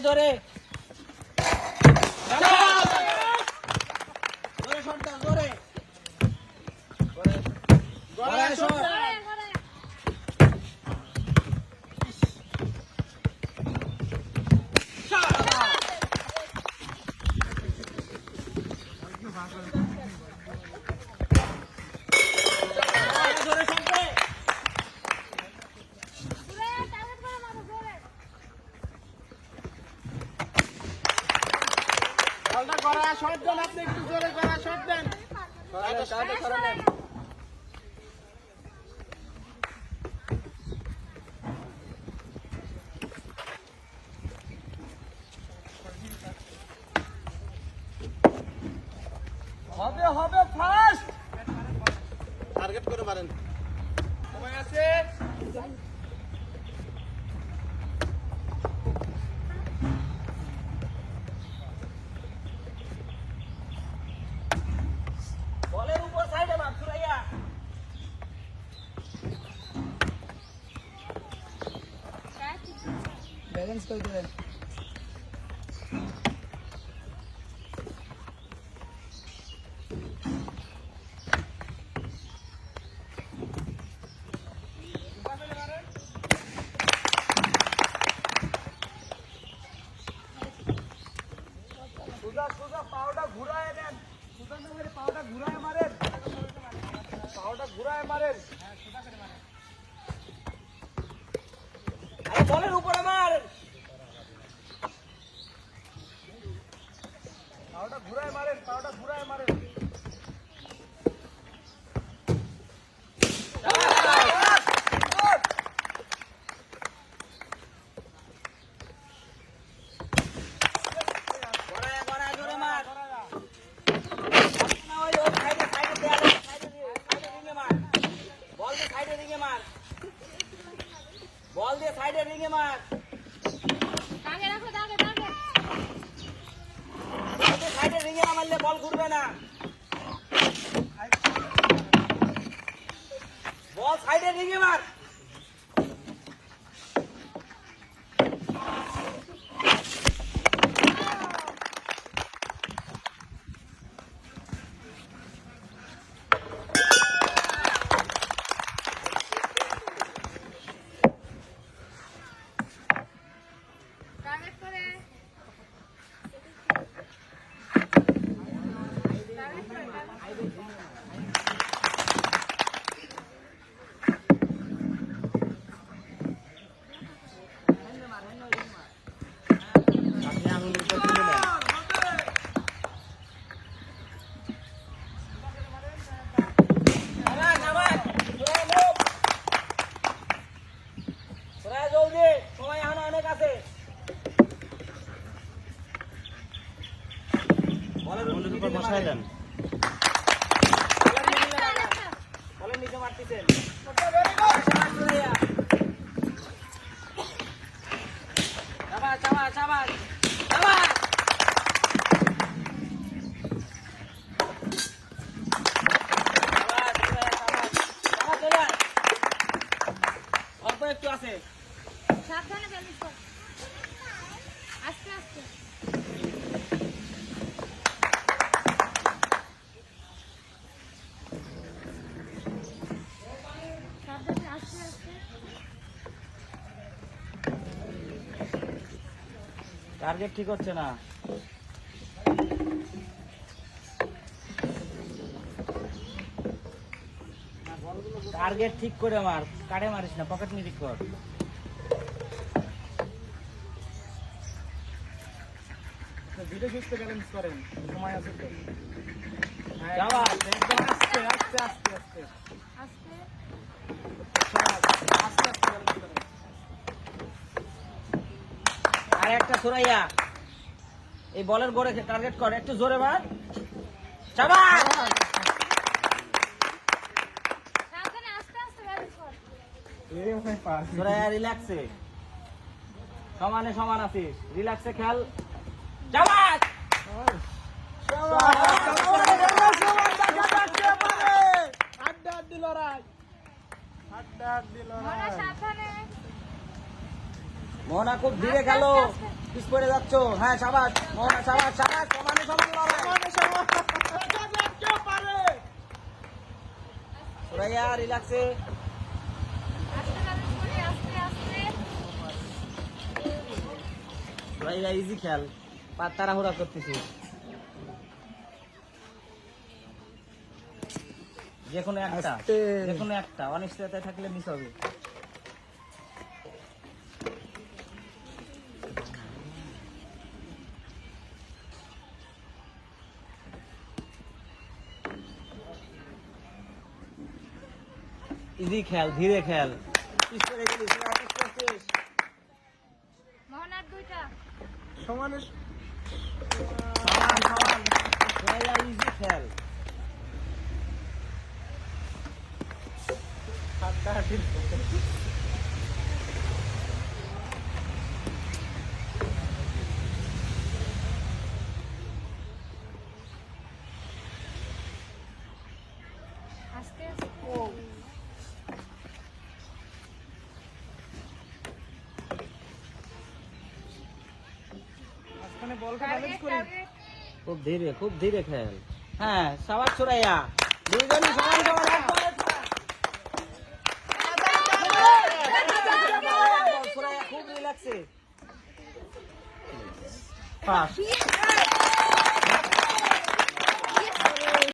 জোরে জোরে শট দাও জোরে গড়ায় শট শট দেন আপনি একটু জোরে করা শট দেন হবে হবে ফাস্ট টার্গেট করে মারেন সময় আছে বলের উপর সাইডে মার সুরাইয়া ব্যালেন্স করে দেবেন সোজা পাওটা ঘুরায় নেন সোজা করে পাওটা ঘুরায় মারেন পাওটা ঘুরায় মারেন আরে বলের উপরে মার পাওটা ঘুরায় মারেন পাওটা ঘুরায় মারেন বল দিয়ে সাইডে রিঙে মার দাগে রাখো দাগে সাইডে রিঙে না মারলে বল ঘুরবে না বল সাইডে রিঙে মার টার্গেট করে জলদি সময় এখন অনেক আছে বলের উপর বসাই দেন বলের নিচে মারতেছেন চাবাস চাবাস চাবাস চাবাস অল্প একটু আছে সাবধানে ব্যালেন্স কর আস্তে আস্তে সাবধানে আস্তে আস্তে টার্গেট ঠিক হচ্ছে না টার্গেট ঠিক করে মার কাটে মারিস না পকেট মিরিক কর ধীরে সুস্থে ব্যালেন্স করেন সময় আছে তো যাওয়া একদম আস্তে আস্তে আস্তে আস্তে আস্তে আস্তে আস্তে ব্যালেন্স করেন আর একটা সুরাইয়া এই বলের গোড়ে টার্গেট কর একটু জোরে মার চাবাস সাবধানে আস্তে আস্তে ব্যালেন্স কর এই ভাই পাস সুরাইয়া রিল্যাক্সে সমানে সমান আছিস রিল্যাক্সে খেল চাবাস আড্ডি লড়াই মনে সাবধানে মোহনা খুব ধীরে গেল, পিছ পড়ে যাচ্ছ। হ্যাঁ সাবাস মোহনা, সাবাস সাবাস, সমানে সমান লড়াই। কেউ পারে সুরাইয়া রিল্যাক্সে। আস্তে ব্যালেন্স করি, আস্তে আস্তে। সুরাইয়া ইজি খেল, তাড়াহুড়া করতেছি। যেকোনো একটা, আস্তে। যেকোনো একটা, অনিশ্চয়তায় থাকলে মিস হবে। ইজি খেল, ধীরে খেল। পিছ পড়ে গেলি, সুরাইয়া পিছ পড়ছিস। মোহন আর দুইটা। সমানে সমান সমান, সুরাইয়া ইজি খেল। হাড্ডাহাড্ডি আস্তে আস্তে। মাঝখানে বলটা টার্গেট, ব্যালেন্স করি টার্গেট। খুব ধীরে খেল। হ্যাঁ সাবাস সুরাইয়া, দুইজনই সমান সমান, এক বলে সুরাইয়া খুব রিল্যাক্সে। পাস।